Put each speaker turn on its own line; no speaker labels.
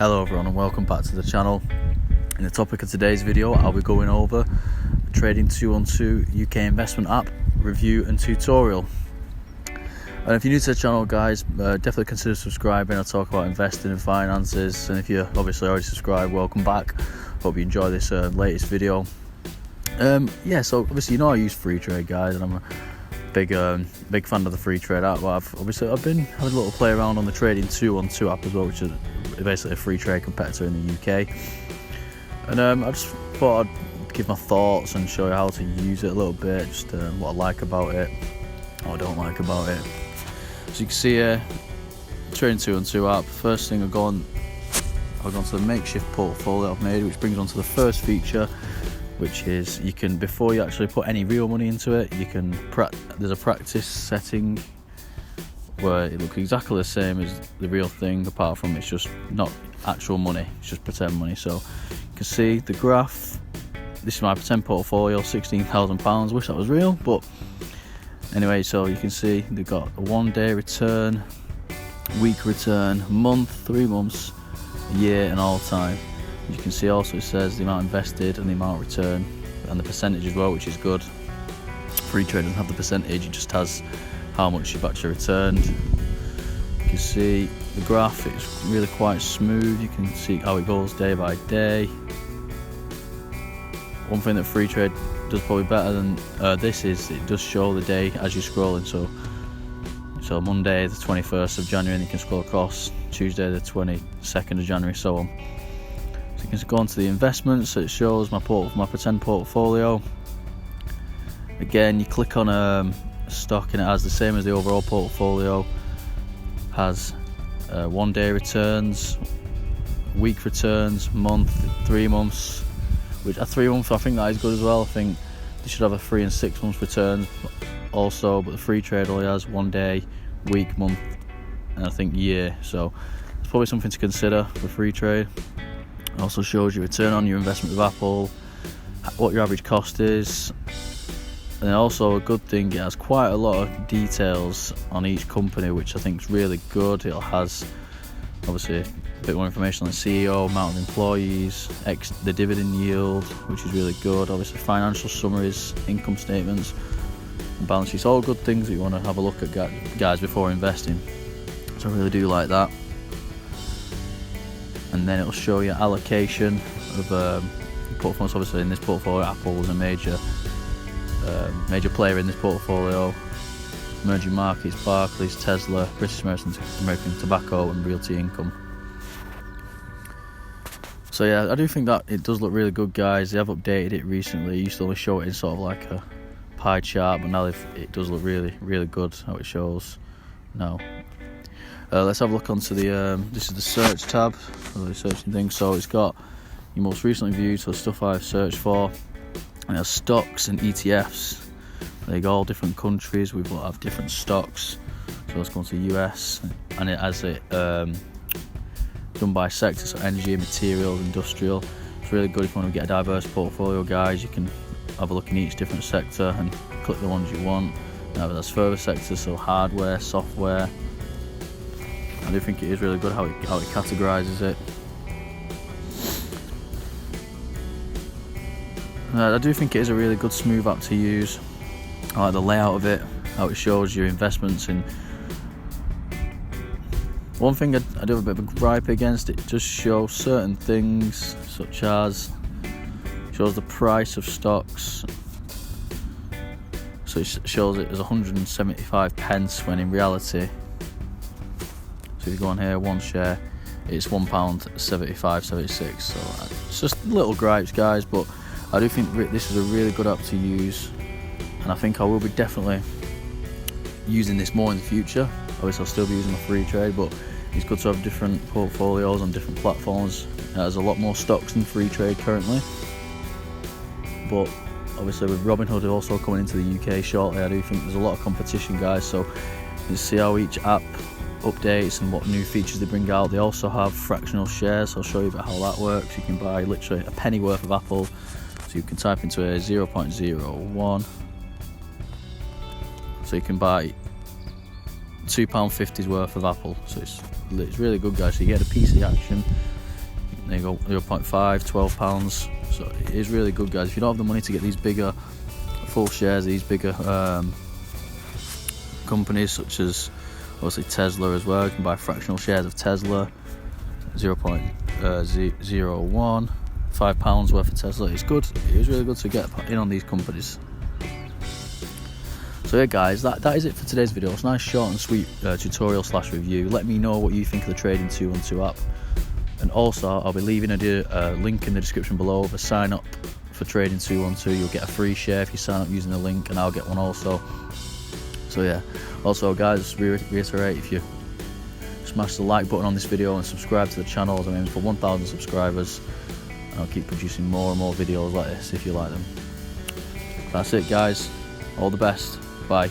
Hello everyone and welcome back to the channel. In the topic of today's video, I'll be going over a Trading 212 UK investment app review and tutorial. And if you're new to the channel, guys, definitely consider subscribing. I talk about investing and finances, and if you're obviously already subscribed, welcome back. Hope you enjoy this latest video. So obviously I use freetrade, guys, and I'm a big fan of the freetrade app. But I've been having a little play around on the Trading 212 app as well, which is basically a free trade competitor in the UK. And I just thought I'd give my thoughts and show you how to use it a little bit, just what I like about it, what I don't like about it. So you can see here, Trading 212 app. First thing I've gone to the makeshift portfolio I've made, which brings on to the first feature, which is you can, before you actually put any real money into it, you can there's a practice setting where it looks exactly the same as the real thing, apart from it's just not actual money, it's just pretend money. So you can see the graph. This is my pretend portfolio, £16,000. Wish that was real, but anyway, so you can see they've got a 1 day return, week return, month, 3 months, a year, and all time. You can see also it says the amount invested and the amount returned and the percentage as well, which is good. Freetrade doesn't have the percentage, it just has how much you've actually returned. You can see the graph, it's really quite smooth. You can see how it goes day by day. One thing that Freetrade does probably better than this is it does show the day as you're scrolling. So Monday the 21st of January, and you can scroll across, Tuesday the 22nd of January, so on. So you can go on to the investments, so it shows my pretend portfolio. Again, you click on a stock and it has the same as the overall portfolio. Has 1 day returns, week returns, month, 3 months. Which at 3 months I think that is good as well. I think they should have a 3 and 6 months returns also, but the free trade only has 1 day, week, month, and I think year. So it's probably something to consider for free trade. It also shows you return on your investment with Apple, what your average cost is. And also a good thing, it has quite a lot of details on each company, which I think is really good. It has obviously a bit more information on the CEO, amount of employees, the dividend yield, which is really good. Obviously financial summaries, income statements, and balance sheets, all good things that you want to have a look at, guys, before investing. So I really do like that. And then it'll show you allocation of portfolios. Obviously in this portfolio, Apple was a major player in this portfolio. Emerging markets, Barclays, Tesla, British American Tobacco, and Realty Income. So yeah, I do think that it does look really good, guys. They have updated it recently. It used to only show it in sort of like a pie chart, but now it does look really, really good how it shows now. Let's have a look onto the this is the search tab, the searching thing. So it's got your most recently viewed, so stuff I've searched for. And there's stocks and ETFs. They go all different countries. We've got have different stocks. So let's go to the US, and it has it done by sector, so energy, materials, industrial. It's really good if you want to get a diverse portfolio, guys. You can have a look in each different sector and click the ones you want. Now there's further sectors, so hardware, software. I do think it is really good how it categorises it. I do think it is a really good, smooth app to use. I like the layout of it, how it shows your investments in. One thing I do have a bit of a gripe against, it just shows certain things, such as shows the price of stocks. So it shows it as 175 pence when in reality, so if you go on here, one share, it's £1.7576. So it's just little gripes, guys, but I do think this is a really good app to use, and I think I will be definitely using this more in the future. Obviously I'll still be using my free trade, but it's good to have different portfolios on different platforms. There's a lot more stocks than free trade currently, but obviously with Robinhood also coming into the UK shortly, I do think there's a lot of competition, guys. So you can see how each app updates and what new features they bring out. They also have fractional shares, so I'll show you about how that works. You can buy literally a penny worth of Apple. So you can type into a 0.01. So you can buy £2.50's worth of Apple. So it's really good, guys. So you get a piece of the action. you go, 0.5, £12. So it is really good, guys. If you don't have the money to get these bigger full shares, these bigger companies such as obviously Tesla as well, you can buy fractional shares of Tesla, 0.01, £5 worth of Tesla. It's good. It is really good to get in on these companies. So yeah, guys, that is it for today's video. It's a nice short and sweet tutorial / review. Let me know what you think of the Trading 212 app, and also I'll be leaving a link in the description below for sign up for Trading 212. You'll get a free share if you sign up using the link, and I'll get one also. So yeah, also guys, just reiterate, if you smash the like button on this video and subscribe to the channel, as I'm aiming for 1,000 subscribers, and I'll keep producing more and more videos like this if you like them. That's it, guys. All the best. Bye.